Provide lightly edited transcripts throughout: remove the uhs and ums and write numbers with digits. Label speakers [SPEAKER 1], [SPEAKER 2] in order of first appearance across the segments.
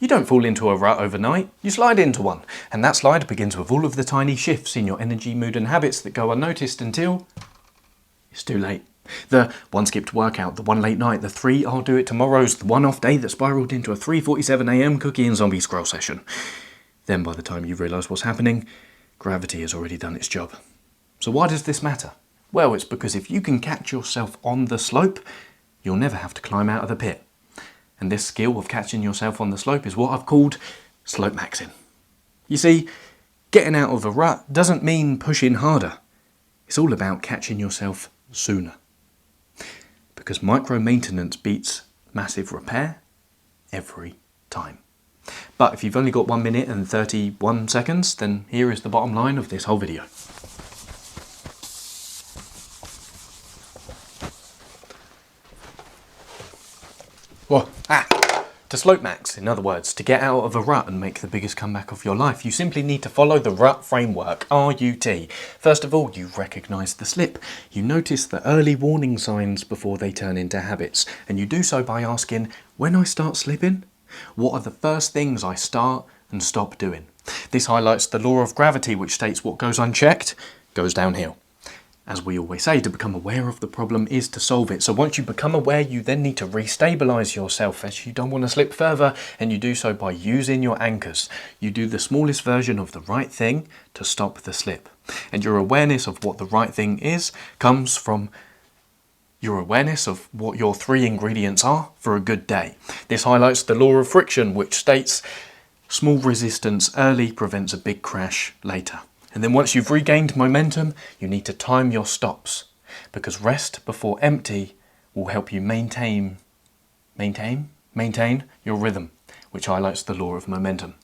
[SPEAKER 1] You don't fall into a rut overnight, you slide into one, and that slide begins with all of the tiny shifts in your energy, mood and habits that go unnoticed until it's too late. The one skipped workout, the one late night, the 3 I'll do it tomorrows, the one off day that spiralled into a 3:47 AM cookie and zombie scroll session. Then by the time you realise what's happening, gravity has already done its job. So why does this matter? Well, it's because if you can catch yourself on the slope, you'll never have to climb out of the pit. And this skill of catching yourself on the slope is what I've called slope maxing. You see, getting out of a rut doesn't mean pushing harder. It's all about catching yourself sooner. Because micro maintenance beats massive repair every time. But if you've only got 1 minute and 31 seconds, then here is the bottom line of this whole video. To slope max, in other words, to get out of a rut and make the biggest comeback of your life, you simply need to follow the rut framework, RUT. First of all, you recognise the slip. You notice the early warning signs before they turn into habits, and you do so by asking, when I start slipping, what are the first things I start and stop doing? This highlights the law of gravity, which states what goes unchecked goes downhill. As we always say, to become aware of the problem is to solve it. So once you become aware, you then need to restabilise yourself, as you don't want to slip further, and you do so by using your anchors. You do the smallest version of the right thing to stop the slip. And your awareness of what the right thing is comes from your awareness of what your 3 ingredients are for a good day. This highlights the law of friction, which states small resistance early prevents a big crash later. And then once you've regained momentum, you need to time your stops, because rest before empty will help you maintain your rhythm, which highlights the law of momentum.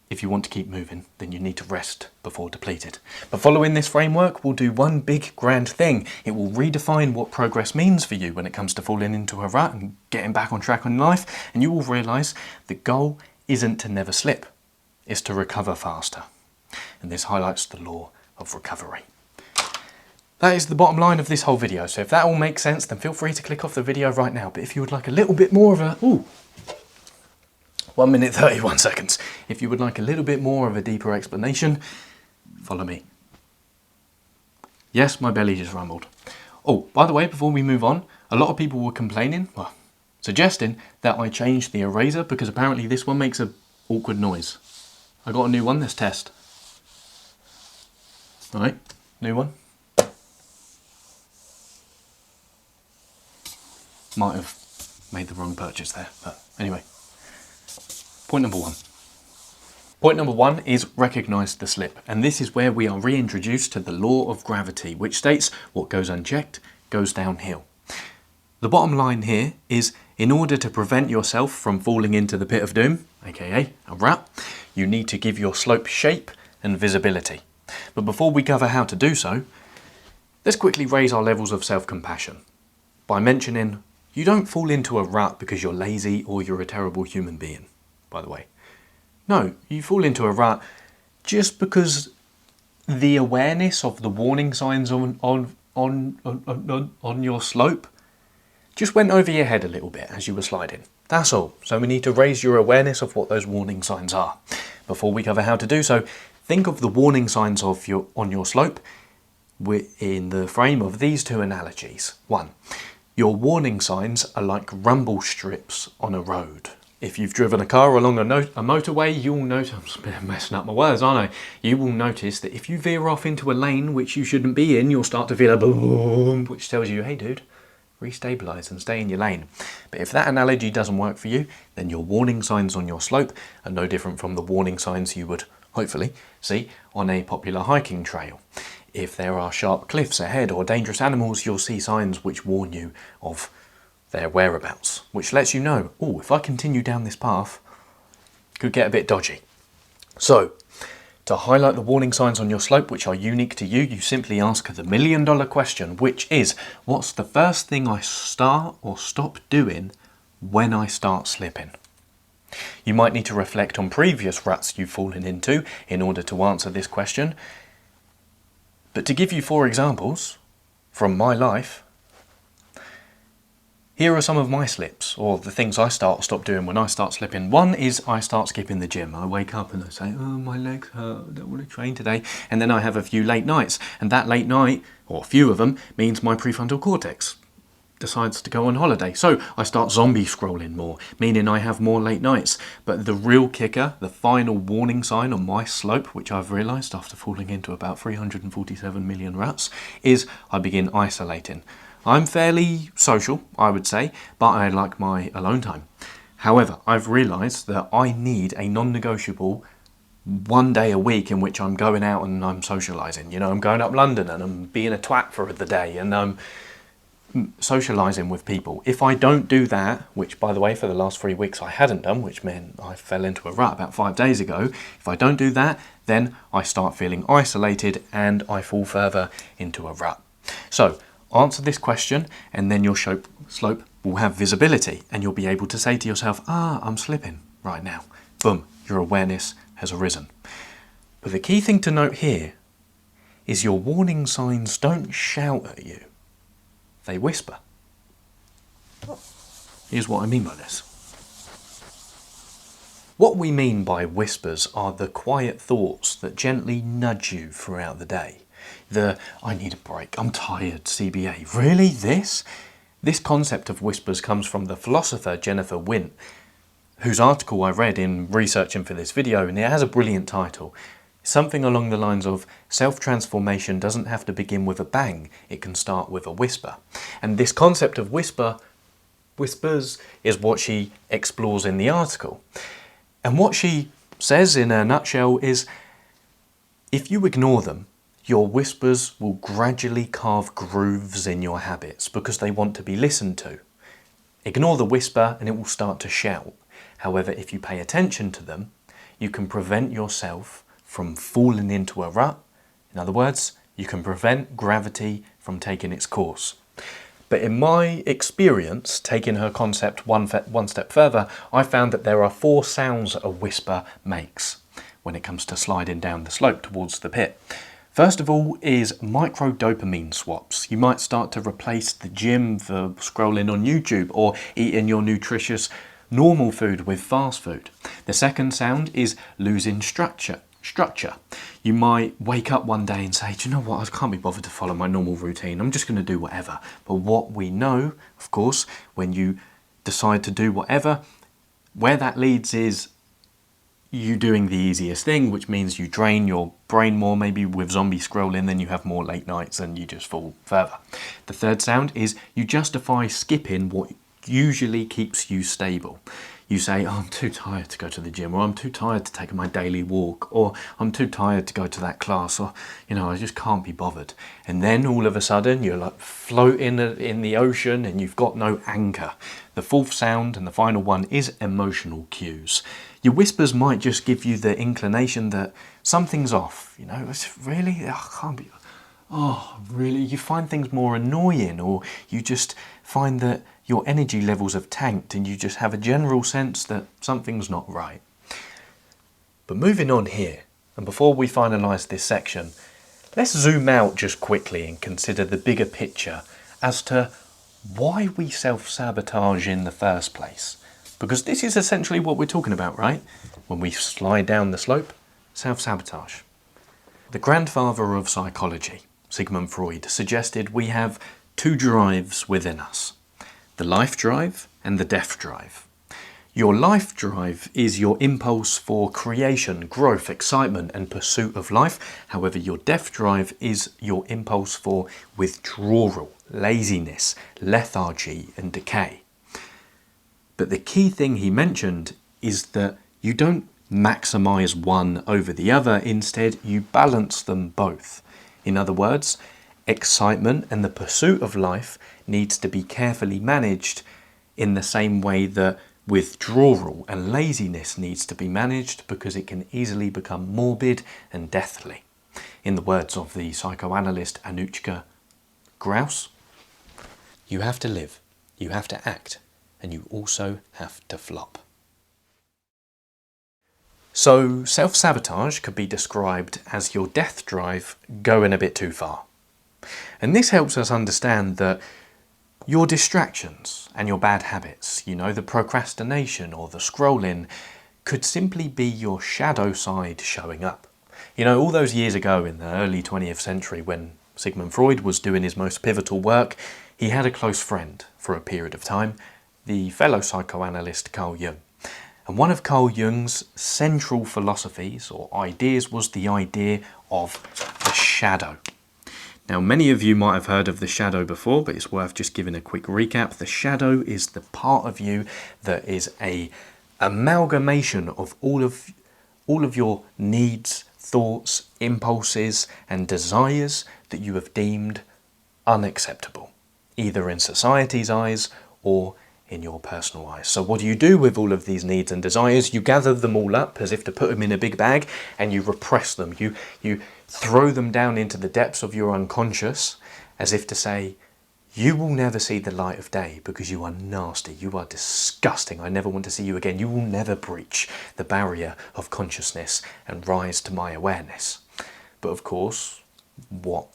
[SPEAKER 1] If you want to keep moving, then you need to rest before depleted. But following this framework will do one big grand thing. It will redefine what progress means for you when it comes to falling into a rut and getting back on track in life, and you will realise the goal isn't to never slip, it's to recover faster. And this highlights the law of recovery. That is the bottom line of this whole video, so if that all makes sense, then feel free to click off the video right now. But if you would like a little bit more of a... 1 minute 31 seconds. If you would like a little bit more of a deeper explanation, follow me. Yes, my belly just rumbled. Oh, by the way, before we move on, a lot of people were complaining, well, suggesting that I changed the eraser because apparently this one makes an awkward noise. I got a new one, let's test. Alright, new one. Might have made the wrong purchase there, but anyway. Point number 1. Point number 1 is recognise the slip, and this is where we are reintroduced to the law of gravity, which states what goes unchecked goes downhill. The bottom line here is, in order to prevent yourself from falling into the pit of doom, aka a rut, you need to give your slope shape and visibility. But before we cover how to do so, let's quickly raise our levels of self-compassion by mentioning you don't fall into a rut because you're lazy or you're a terrible human being, by the way. No, you fall into a rut just because the awareness of the warning signs on your slope just went over your head a little bit as you were sliding. That's all. So we need to raise your awareness of what those warning signs are. Before we cover how to do so, think of the warning signs on your slope in the frame of these 2 analogies. 1. Your warning signs are like rumble strips on a road. If you've driven a car along a motorway, you'll notice, I'm messing up my words, aren't I? You will notice that if you veer off into a lane which you shouldn't be in, you'll start to feel a boom, which tells you, hey dude, restabilise and stay in your lane. But if that analogy doesn't work for you, then your warning signs on your slope are no different from the warning signs you would hopefully see on a popular hiking trail. If there are sharp cliffs ahead or dangerous animals, you'll see signs which warn you of their whereabouts, which lets you know, oh, if I continue down this path, it could get a bit dodgy. So, to highlight the warning signs on your slope which are unique to you, you simply ask the $1 million question, which is, what's the first thing I start or stop doing when I start slipping? You might need to reflect on previous ruts you've fallen into in order to answer this question. But to give you 4 examples from my life, Here are some of my slips, or the things I stop doing when I start slipping. One is I start skipping the gym. I wake up and I say, oh, my legs hurt, I don't want to train today. And then I have a few late nights. And that late night, or a few of them, means my prefrontal cortex decides to go on holiday. So I start zombie scrolling more, meaning I have more late nights. But the real kicker, the final warning sign on my slope, which I've realised after falling into about 347 million ruts, is I begin isolating. I'm fairly social, I would say, but I like my alone time. However, I've realised that I need a non-negotiable one day a week in which I'm going out and I'm socialising. You know, I'm going up London and I'm being a twat for the day and I'm socialising with people. If I don't do that, which by the way for the last 3 weeks I hadn't done, which meant I fell into a rut about 5 days ago, if I don't do that, then I start feeling isolated and I fall further into a rut. So, answer this question and then your slope will have visibility and you'll be able to say to yourself, I'm slipping right now. Boom, your awareness has arisen. But the key thing to note here is your warning signs don't shout at you, they whisper. Here's what I mean by this. What we mean by whispers are the quiet thoughts that gently nudge you throughout the day. I need a break, I'm tired, CBA. Really, this? This concept of whispers comes from the philosopher Jennifer Wint, whose article I read in researching for this video, and it has a brilliant title. Something along the lines of, self-transformation doesn't have to begin with a bang, it can start with a whisper. And this concept of whispers, is what she explores in the article. And what she says in a nutshell is, if you ignore them, your whispers will gradually carve grooves in your habits because they want to be listened to. Ignore the whisper and it will start to shout. However, if you pay attention to them, you can prevent yourself from falling into a rut. In other words, you can prevent gravity from taking its course. But in my experience, taking her concept one step further, I found that there are 4 sounds a whisper makes when it comes to sliding down the slope towards the pit. First of all is micro-dopamine swaps. You might start to replace the gym for scrolling on YouTube or eating your nutritious normal food with fast food. The second sound is losing structure. You might wake up one day and say, do you know what, I can't be bothered to follow my normal routine, I'm just going to do whatever. But what we know, of course, when you decide to do whatever, where that leads is you doing the easiest thing, which means you drain your brain more, maybe with zombie scrolling, then you have more late nights and you just fall further. The third sound is you justify skipping what usually keeps you stable. You say, I'm too tired to go to the gym, or I'm too tired to take my daily walk, or I'm too tired to go to that class, or, I just can't be bothered. And then all of a sudden you're like floating in the ocean and you've got no anchor. The fourth sound and the final one is emotional cues. Your whispers might just give you the inclination that something's off. It's really, I can't be, really? You find things more annoying, or you just find that your energy levels have tanked and you just have a general sense that something's not right. But moving on here, and before we finalise this section, let's zoom out just quickly and consider the bigger picture as to why we self-sabotage in the first place. Because this is essentially what we're talking about, right? When we slide down the slope, self-sabotage. The grandfather of psychology, Sigmund Freud, suggested we have 2 drives within us. The life drive and the death drive. Your life drive is your impulse for creation, growth, excitement and pursuit of life. However, your death drive is your impulse for withdrawal, laziness, lethargy and decay. But the key thing he mentioned is that you don't maximize one over the other. Instead, you balance them both. In other words, excitement and the pursuit of life needs to be carefully managed in the same way that withdrawal and laziness needs to be managed, because it can easily become morbid and deathly. In the words of the psychoanalyst Anushka Grouse, you have to live, you have to act, and you also have to flop. So self-sabotage could be described as your death drive going a bit too far. And this helps us understand that your distractions and your bad habits, you know, the procrastination or the scrolling, could simply be your shadow side showing up. You know, all those years ago in the early 20th century when Sigmund Freud was doing his most pivotal work, he had a close friend for a period of time, the fellow psychoanalyst Carl Jung. And one of Carl Jung's central philosophies or ideas was the idea of the shadow. Now, many of you might have heard of the shadow before, but it's worth just giving a quick recap. The shadow is the part of you that is a amalgamation of all of your needs, thoughts, impulses, and desires that you have deemed unacceptable, either in society's eyes or in your personal eyes. So what do you do with all of these needs and desires? You gather them all up as if to put them in a big bag, and you repress them. You throw them down into the depths of your unconscious as if to say, you will never see the light of day because you are nasty, you are disgusting, I never want to see you again. You will never breach the barrier of consciousness and rise to my awareness. But of course, what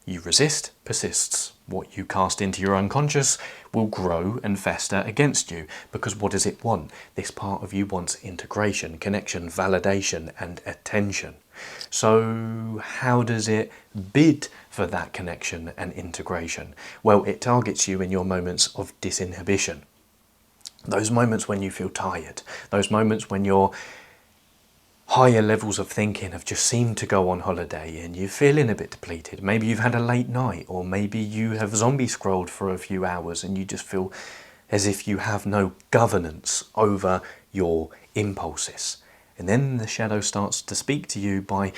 [SPEAKER 1] you resist persists. What you cast into your unconscious will grow and fester against you, because what does it want? This part of you wants integration, connection, validation, and attention. So how does it bid for that connection and integration? Well, it targets you in your moments of disinhibition. Those moments when you feel tired, those moments when your higher levels of thinking have just seemed to go on holiday and you're feeling a bit depleted. Maybe you've had a late night, or maybe you have zombie scrolled for a few hours and you just feel as if you have no governance over your impulses. And then the shadow starts to speak to you by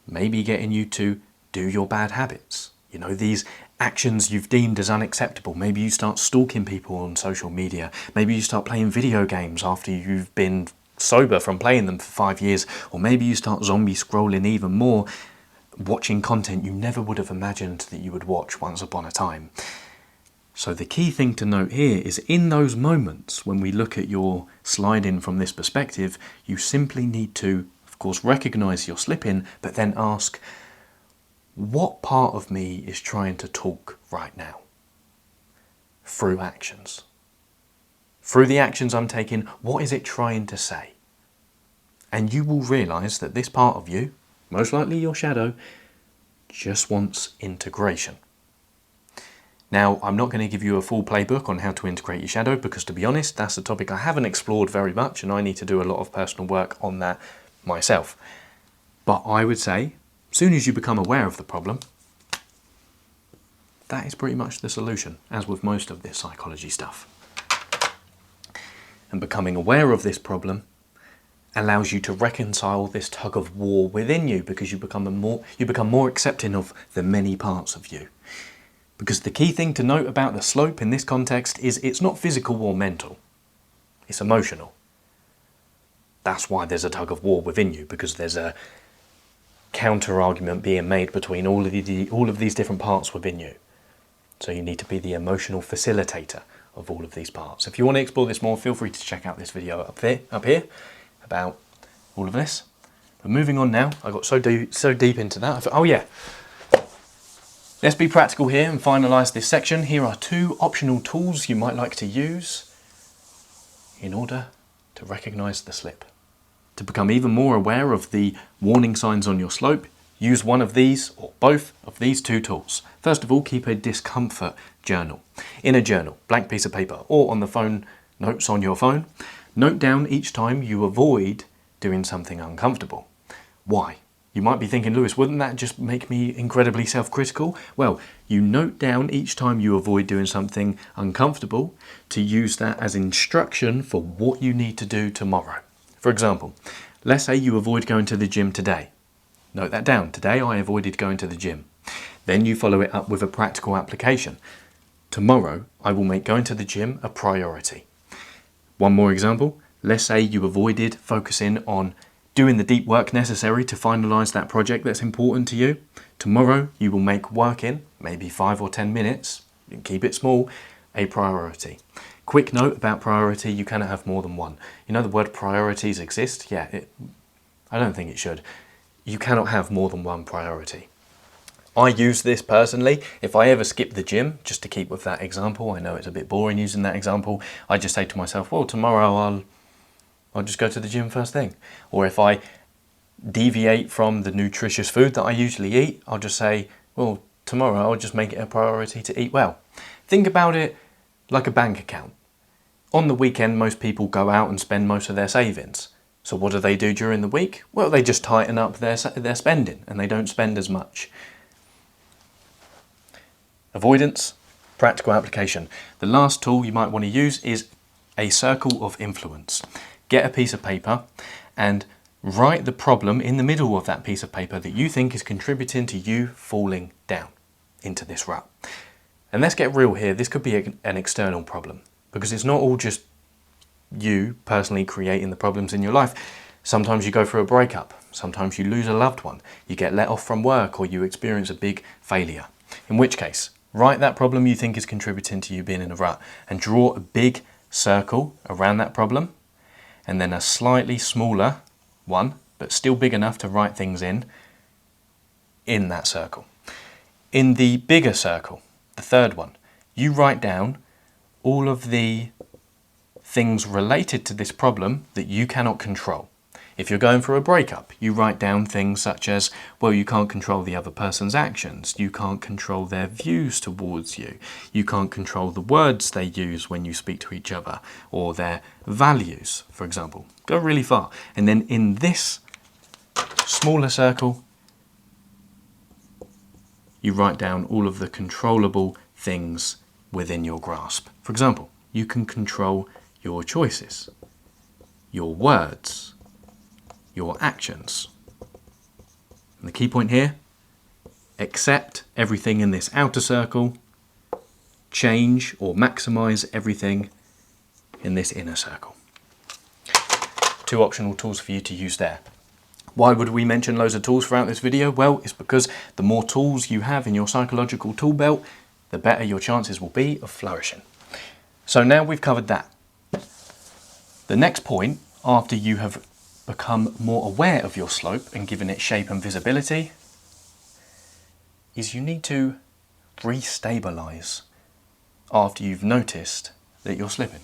[SPEAKER 1] maybe getting you to do your bad habits. You know, these actions you've deemed as unacceptable. Maybe you start stalking people on social media. Maybe you start playing video games after you've been sober from playing them for 5 years, or maybe you start zombie scrolling even more, watching content you never would have imagined that you would watch once upon a time. So the key thing to note here is in those moments when we look at your sliding from this perspective, you simply need to, of course, recognize you're slipping, but then ask, what part of me is trying to talk right now? Through actions. Through the actions I'm taking, what is it trying to say? And you will realise that this part of you, most likely your shadow, just wants integration. Now, I'm not going to give you a full playbook on how to integrate your shadow because, to be honest, that's a topic I haven't explored very much and I need to do a lot of personal work on that myself. But I would say, as soon as you become aware of the problem, that is pretty much the solution, as with most of this psychology stuff. And becoming aware of this problem allows you to reconcile this tug of war within you, because you become more accepting of the many parts of you. Because the key thing to note about the slope in this context is it's not physical or mental, it's emotional. That's why there's a tug of war within you, because there's a counter argument being made between all of these different parts within you. So you need to be the emotional facilitator of all of these parts. If you want to explore this more, feel free to check out this video up here about all of this. But moving on now, I got so deep into that. I thought, oh yeah, let's be practical here and finalise this section. Here are 2 optional tools you might like to use in order to recognise the slip. To become even more aware of the warning signs on your slope, use one of these or both of these 2 tools. First of all, keep a discomfort journal. In a journal, blank piece of paper, or on the phone, notes on your phone, note down each time you avoid doing something uncomfortable. Why? You might be thinking, Lewis, wouldn't that just make me incredibly self-critical? Well, you note down each time you avoid doing something uncomfortable to use that as instruction for what you need to do tomorrow. For example, let's say you avoid going to the gym today. Note that down. Today I avoided going to the gym. Then you follow it up with a practical application. Tomorrow I will make going to the gym a priority. One more example. Let's say you avoided focusing on doing the deep work necessary to finalise that project that's important to you. Tomorrow you will make working, maybe 5 or 10 minutes, keep it small, a priority. Quick note about priority, you cannot have more than one. You know the word priorities exist? Yeah, I don't think it should. You cannot have more than one priority. I use this personally. If I ever skip the gym, just to keep with that example, I know it's a bit boring using that example, I just say to myself, well, tomorrow I'll just go to the gym first thing. Or if I deviate from the nutritious food that I usually eat, I'll just say, well, tomorrow I'll just make it a priority to eat well. Think about it like a bank account. On the weekend, most people go out and spend most of their savings. So what do they do during the week? Well, they just tighten up their spending and they don't spend as much. Avoidance, practical application. The last tool you might want to use is a circle of influence. Get a piece of paper and write the problem in the middle of that piece of paper that you think is contributing to you falling down into this rut. And let's get real here, this could be an external problem because it's not all just you personally creating the problems in your life. Sometimes you go through a breakup, sometimes you lose a loved one, you get let off from work, or you experience a big failure. In which case, write that problem you think is contributing to you being in a rut and draw a big circle around that problem and then a slightly smaller one, but still big enough to write things in that circle. In the bigger circle, the third one, you write down all of the things related to this problem that you cannot control. If you're going through a breakup, you write down things such as, well, you can't control the other person's actions, you can't control their views towards you, you can't control the words they use when you speak to each other, or their values, for example. Go really far. And then in this smaller circle, you write down all of the controllable things within your grasp. For example, you can control your choices, your words, your actions. And the key point here, accept everything in this outer circle, change or maximize everything in this inner circle. 2 optional tools for you to use there. Why would we mention loads of tools throughout this video? Well, it's because the more tools you have in your psychological tool belt, the better your chances will be of flourishing. So now we've covered that. The next point, after you have become more aware of your slope and given it shape and visibility, is you need to re-stabilize after you've noticed that you're slipping.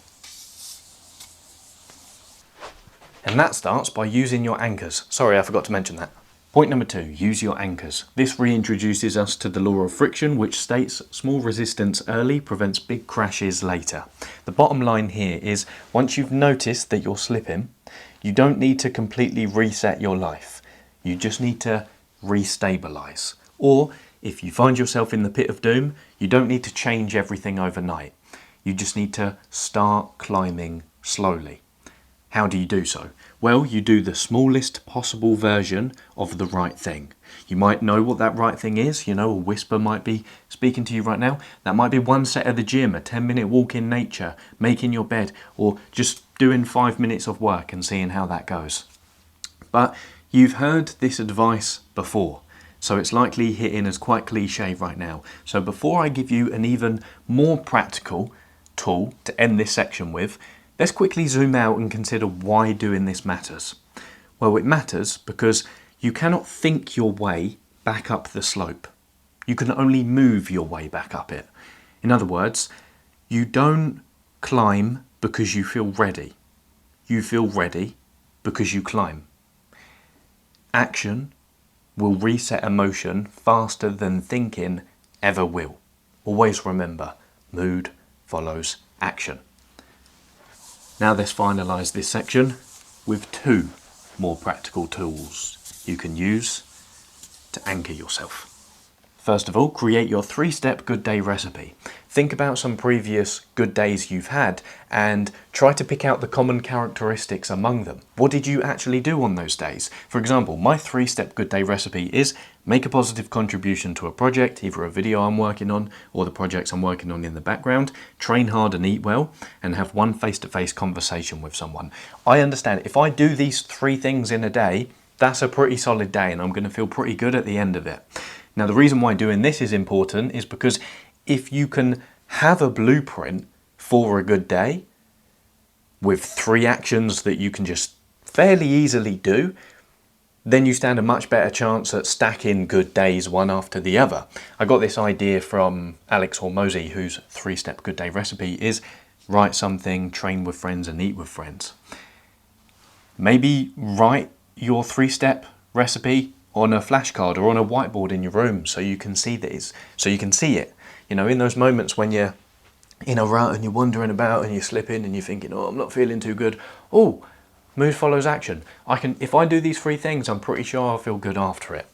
[SPEAKER 1] And that starts by using your anchors. Sorry, I forgot to mention that. Point number 2, use your anchors. This reintroduces us to the law of friction, which states small resistance early prevents big crashes later. The bottom line here is once you've noticed that you're slipping, you don't need to completely reset your life. You just need to re-stabilize. Or if you find yourself in the pit of doom, you don't need to change everything overnight. You just need to start climbing slowly. How do you do so? Well, you do the smallest possible version of the right thing. You might know what that right thing is. You know, a whisper might be speaking to you right now. That might be one set at the gym, a 10-minute walk in nature, making your bed, or just doing 5 minutes of work and seeing how that goes. But you've heard this advice before, so it's likely hitting as quite cliche right now. So before I give you an even more practical tool to end this section with, let's quickly zoom out and consider why doing this matters. Well, it matters because you cannot think your way back up the slope. You can only move your way back up it. In other words, you don't climb because you feel ready. You feel ready because you climb. Action will reset emotion faster than thinking ever will. Always remember, mood follows action. Now let's finalise this section with 2 more practical tools you can use to anchor yourself. First of all, create your 3-step good day recipe. Think about some previous good days you've had and try to pick out the common characteristics among them. What did you actually do on those days? For example, my 3-step good day recipe is make a positive contribution to a project, either a video I'm working on or the projects I'm working on in the background, train hard and eat well, and have one face-to-face conversation with someone. I understand if I do these 3 things in a day, that's a pretty solid day and I'm going to feel pretty good at the end of it. Now, the reason why doing this is important is because if you can have a blueprint for a good day with 3 actions that you can just fairly easily do, then you stand a much better chance at stacking good days one after the other. I got this idea from Alex Hormozy, whose 3-step good day recipe is write something, train with friends and eat with friends. Maybe write your 3-step recipe on a flashcard or on a whiteboard in your room so you can see it. You know, in those moments when you're in a rut and you're wandering about and you're slipping and you're thinking, oh, I'm not feeling too good. Oh, mood follows action. If I do these 3 things, I'm pretty sure I'll feel good after it.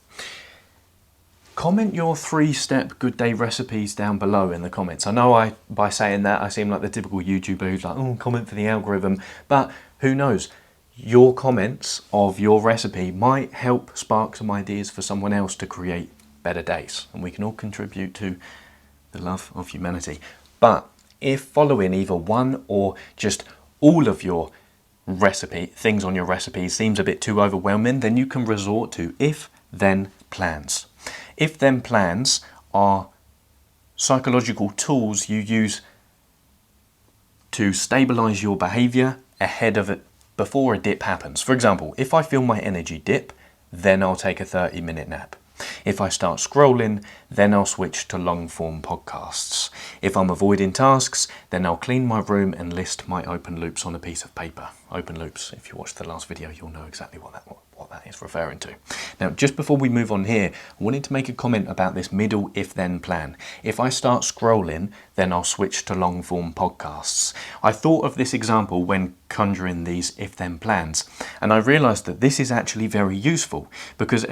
[SPEAKER 1] Comment your 3-step good day recipes down below in the comments. I know by saying that I seem like the typical YouTuber who's like, oh, comment for the algorithm, but who knows? Your comments of your recipe might help spark some ideas for someone else to create better days, and we can all contribute to the love of humanity. But if following either one or just all of your things on your recipe seems a bit too overwhelming, then you can resort to if-then plans. If-then plans are psychological tools you use to stabilize your behavior ahead of it before a dip happens. For example, if I feel my energy dip, then I'll take a 30-minute nap. If I start scrolling, then I'll switch to long-form podcasts. If I'm avoiding tasks, then I'll clean my room and list my open loops on a piece of paper. Open loops, if you watched the last video, you'll know exactly what that is referring to. Now, just before we move on here, I wanted to make a comment about this middle if-then plan. If I start scrolling, then I'll switch to long-form podcasts. I thought of this example when conjuring these if-then plans, and I realised that this is actually very useful because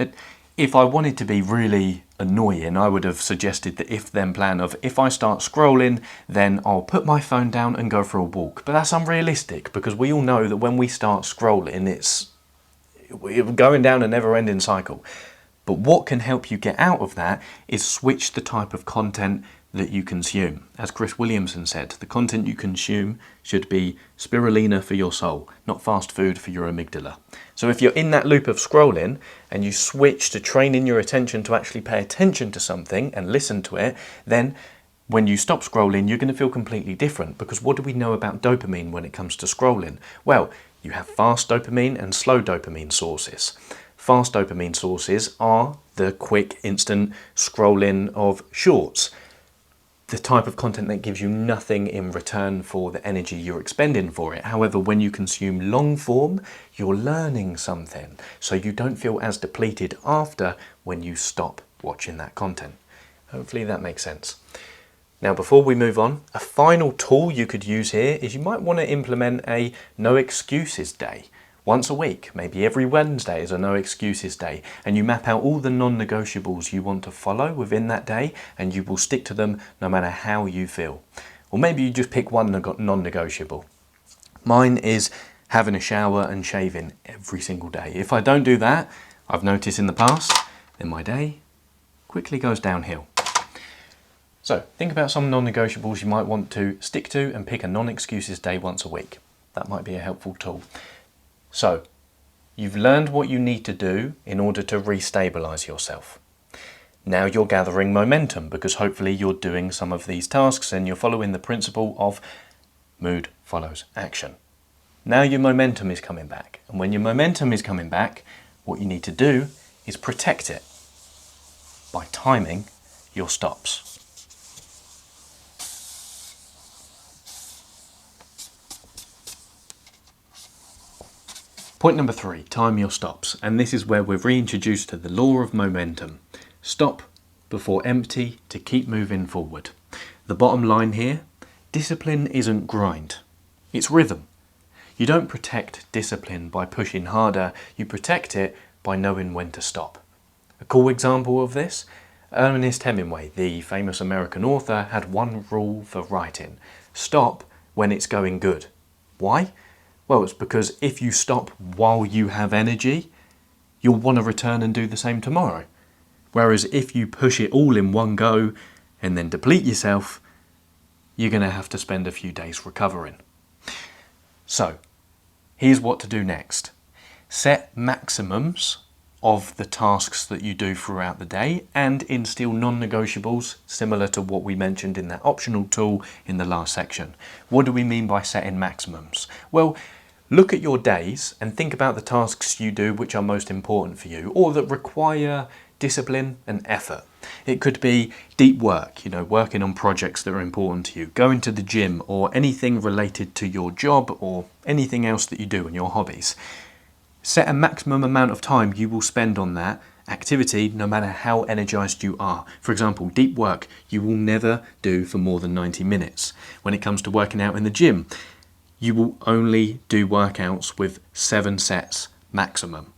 [SPEAKER 1] if I wanted to be really annoying, I would have suggested the if-then plan of if I start scrolling, then I'll put my phone down and go for a walk. But that's unrealistic because we all know that when we start scrolling, we're going down a never-ending cycle. But what can help you get out of that is switch the type of content that you consume. As Chris Williamson said, the content you consume should be spirulina for your soul, not fast food for your amygdala. So if you're in that loop of scrolling and you switch to training your attention to actually pay attention to something and listen to it, then when you stop scrolling, you're going to feel completely different. Because what do we know about dopamine when it comes to scrolling? Well, you have fast dopamine and slow dopamine sources. Fast dopamine sources are the quick, instant scrolling of shorts. The type of content that gives you nothing in return for the energy you're expending for it. However, when you consume long form, you're learning something. So you don't feel as depleted after when you stop watching that content. Hopefully that makes sense. Now, before we move on, a final tool you could use here is you might want to implement a no excuses day. Once a week, maybe every Wednesday is a no excuses day, and you map out all the non-negotiables you want to follow within that day, and you will stick to them no matter how you feel. Or maybe you just pick one non-negotiable. Mine is having a shower and shaving every single day. If I don't do that, I've noticed in the past, then my day quickly goes downhill. So think about some non-negotiables you might want to stick to and pick a non-excuses day once a week. That might be a helpful tool. So, you've learned what you need to do in order to restabilize yourself. Now you're gathering momentum because hopefully you're doing some of these tasks and you're following the principle of mood follows action. Now your momentum is coming back. And when your momentum is coming back, what you need to do is protect it by timing your stops. Point number 3, time your stops. And this is where we're reintroduced to the law of momentum. Stop before empty to keep moving forward. The bottom line here, discipline isn't grind, it's rhythm. You don't protect discipline by pushing harder, you protect it by knowing when to stop. A cool example of this, Ernest Hemingway, the famous American author, had one rule for writing: stop when it's going good. Why? Well, it's because if you stop while you have energy, you'll want to return and do the same tomorrow. Whereas if you push it all in one go and then deplete yourself, you're going to have to spend a few days recovering. So, here's what to do next. Set maximums of the tasks that you do throughout the day and instill non-negotiables similar to what we mentioned in that optional tool in the last section. What do we mean by setting maximums? Well, Look at your days and think about the tasks you do which are most important for you or that require discipline and effort. It could be deep work, working on projects that are important to you, going to the gym, or anything related to your job or anything else that you do in your hobbies. Set a maximum amount of time you will spend on that activity no matter how energized you are. For example, deep work you will never do for more than 90 minutes. When it comes to working out in the gym, you will only do workouts with 7 sets maximum.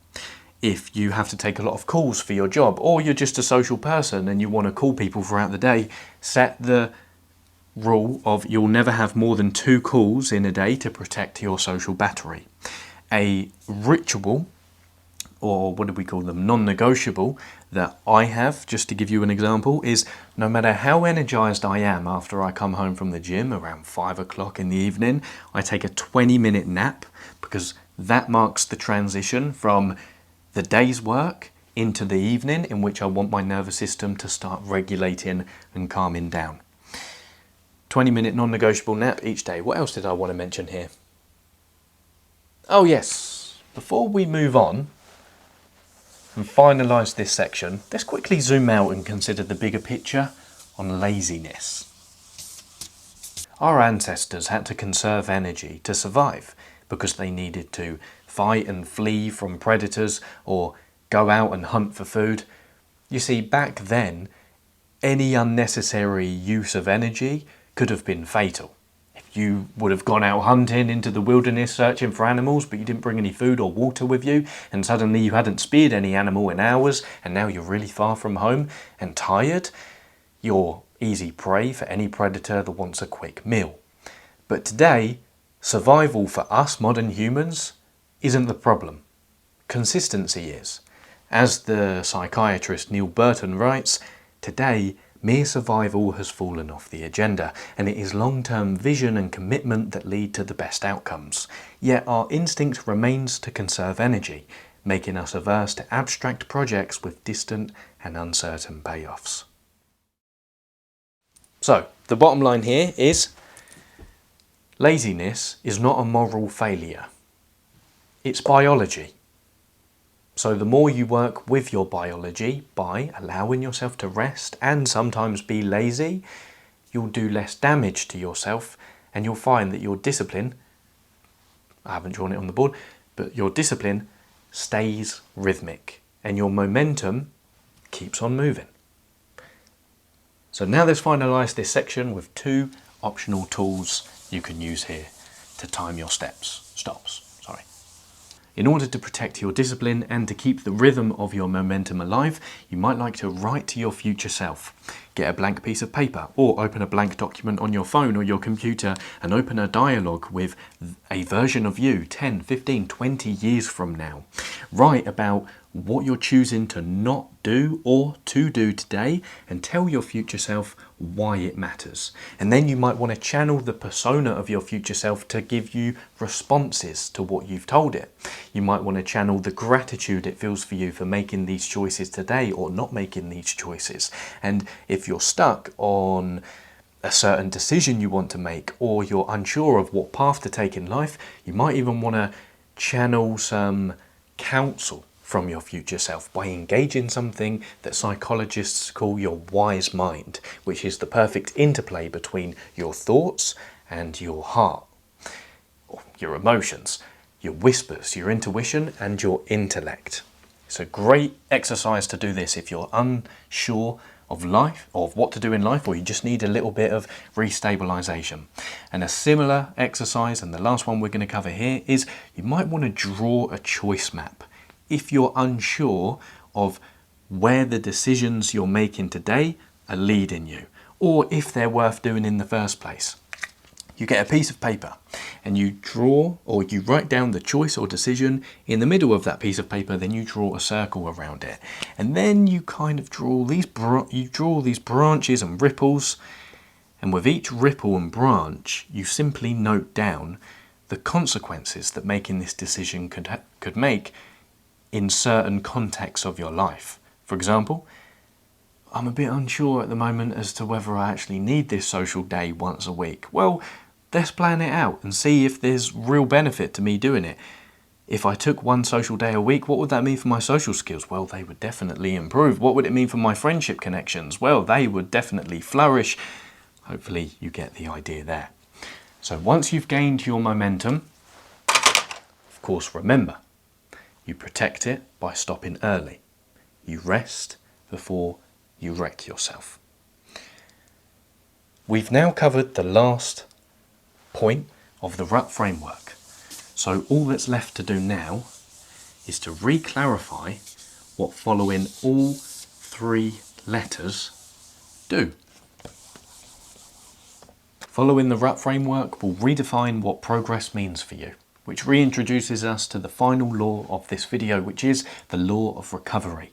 [SPEAKER 1] If you have to take a lot of calls for your job, or you're just a social person and you want to call people throughout the day, set the rule of you'll never have more than 2 calls in a day to protect your social battery. A ritual, or what do we call them, non-negotiable, that I have, just to give you an example, is no matter how energized I am after I come home from the gym around 5 o'clock in the evening, I take a 20-minute nap, because that marks the transition from the day's work into the evening, in which I want my nervous system to start regulating and calming down. 20-minute non-negotiable nap each day. What else did I want to mention here? Oh yes, before we move on and finalise this section, let's quickly zoom out and consider the bigger picture on laziness. Our ancestors had to conserve energy to survive because they needed to fight and flee from predators or go out and hunt for food. You see, back then, any unnecessary use of energy could have been fatal. If you would have gone out hunting into the wilderness searching for animals, but you didn't bring any food or water with you, and suddenly you hadn't speared any animal in hours, and now you're really far from home and tired, you're easy prey for any predator that wants a quick meal. But today, survival for us modern humans isn't the problem. Consistency is. As the psychiatrist Neil Burton writes, today mere survival has fallen off the agenda, and it is long-term vision and commitment that lead to the best outcomes. Yet our instinct remains to conserve energy, making us averse to abstract projects with distant and uncertain payoffs. So, the bottom line here is, laziness is not a moral failure. It's biology. So the more you work with your biology by allowing yourself to rest and sometimes be lazy, you'll do less damage to yourself, and you'll find that your discipline, I haven't drawn it on the board, but your discipline stays rhythmic and your momentum keeps on moving. So now let's finalise this section with 2 optional tools you can use here to time your stops. In order to protect your discipline and to keep the rhythm of your momentum alive, you might like to write to your future self. Get a blank piece of paper or open a blank document on your phone or your computer and open a dialogue with a version of you 10, 15, 20 years from now. Write about what you're choosing to not do or to do today and tell your future self why it matters. And then you might want to channel the persona of your future self to give you responses to what you've told it. You might want to channel the gratitude it feels for you for making these choices today or not making these choices. And if you're stuck on a certain decision you want to make, or you're unsure of what path to take in life, you might even want to channel some counsel from your future self by engaging something that psychologists call your wise mind, which is the perfect interplay between your thoughts and your heart, or your emotions, your whispers, your intuition, and your intellect. It's a great exercise to do this if you're unsure of life, or of what to do in life, or you just need a little bit of restabilization. And a similar exercise, and the last one we're going to cover here, is you might want to draw a choice map. If you're unsure of where the decisions you're making today are leading you, or if they're worth doing in the first place. You get a piece of paper and you draw, or you write down the choice or decision in the middle of that piece of paper, then you draw a circle around it. And then you kind of draw these branches and ripples, and with each ripple and branch, you simply note down the consequences that making this decision could make in certain contexts of your life. For example, I'm a bit unsure at the moment as to whether I actually need this social day once a week. Well, Let's plan it out and see if there's real benefit to me doing it. If I took one social day a week, what would that mean for my social skills? Well, they would definitely improve. What would it mean for my friendship connections? Well, they would definitely flourish. Hopefully you get the idea there. So once you've gained your momentum, of course, remember, you protect it by stopping early. You rest before you wreck yourself. We've now covered the last point of the rut framework. So all that's left to do now is to re-clarify what following all 3 letters do. Following the rut framework will redefine what progress means for you, which reintroduces us to the final law of this video, which is the law of recovery,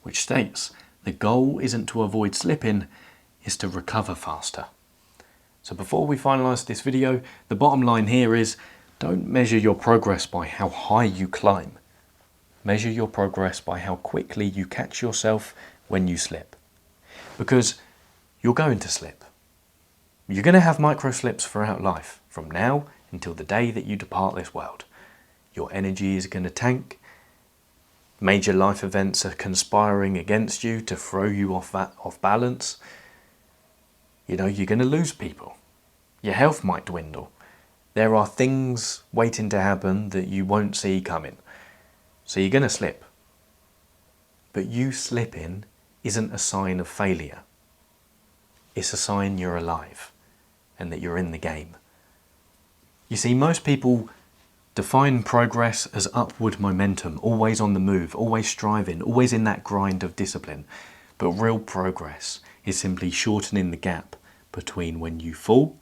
[SPEAKER 1] which states the goal isn't to avoid slipping, it's to recover faster. So before we finalise this video, the bottom line here is don't measure your progress by how high you climb. Measure your progress by how quickly you catch yourself when you slip. Because you're going to slip. You're going to have micro slips throughout life, from now until the day that you depart this world. Your energy is going to tank. Major life events are conspiring against you to throw you off balance. You know, you're going to lose people. Your health might dwindle. There are things waiting to happen that you won't see coming. So you're going to slip. But you slipping isn't a sign of failure. It's a sign you're alive and that you're in the game. You see, most people define progress as upward momentum, always on the move, always striving, always in that grind of discipline. But real progress is simply shortening the gap between when you fall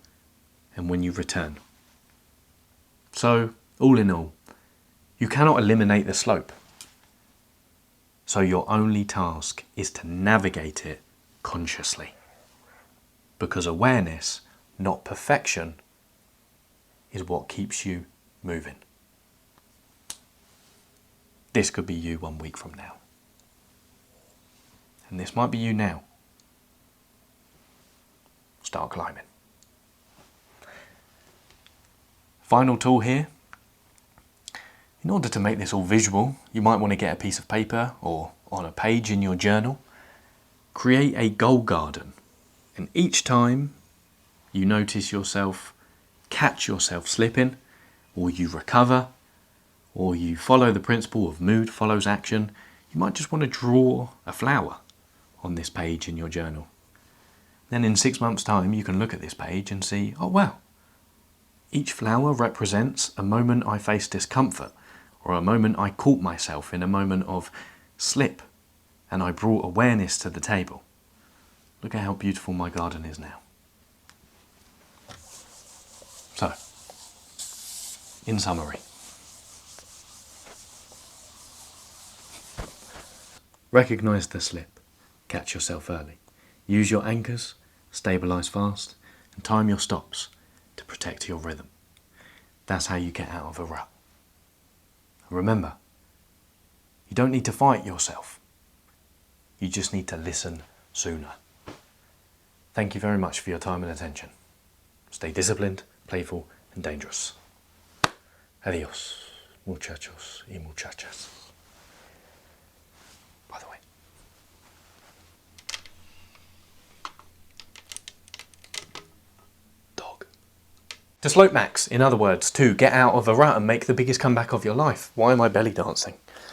[SPEAKER 1] and when you return. So, all in all, you cannot eliminate the slope. So your only task is to navigate it consciously. Because awareness, not perfection, is what keeps you moving. This could be you 1 week from now. And this might be you now. Start climbing. Final tool here. In order to make this all visual, you might want to get a piece of paper or on a page in your journal. Create a goal garden. And each time you notice yourself, catch yourself slipping, or you recover, or you follow the principle of mood follows action, you might just want to draw a flower on this page in your journal. Then in 6 months' time, you can look at this page and see, oh wow, each flower represents a moment I faced discomfort, or a moment I caught myself in a moment of slip, and I brought awareness to the table. Look at how beautiful my garden is now. So, in summary, recognise the slip, catch yourself early, use your anchors, stabilise fast, and time your stops to protect your rhythm. That's how you get out of a rut. And remember, you don't need to fight yourself. You just need to listen sooner. Thank you very much for your time and attention. Stay disciplined, playful, and dangerous. Adios, muchachos y muchachas. By the way. Dog. To slope max, in other words, to get out of a rut and make the biggest comeback of your life. Why am I belly dancing?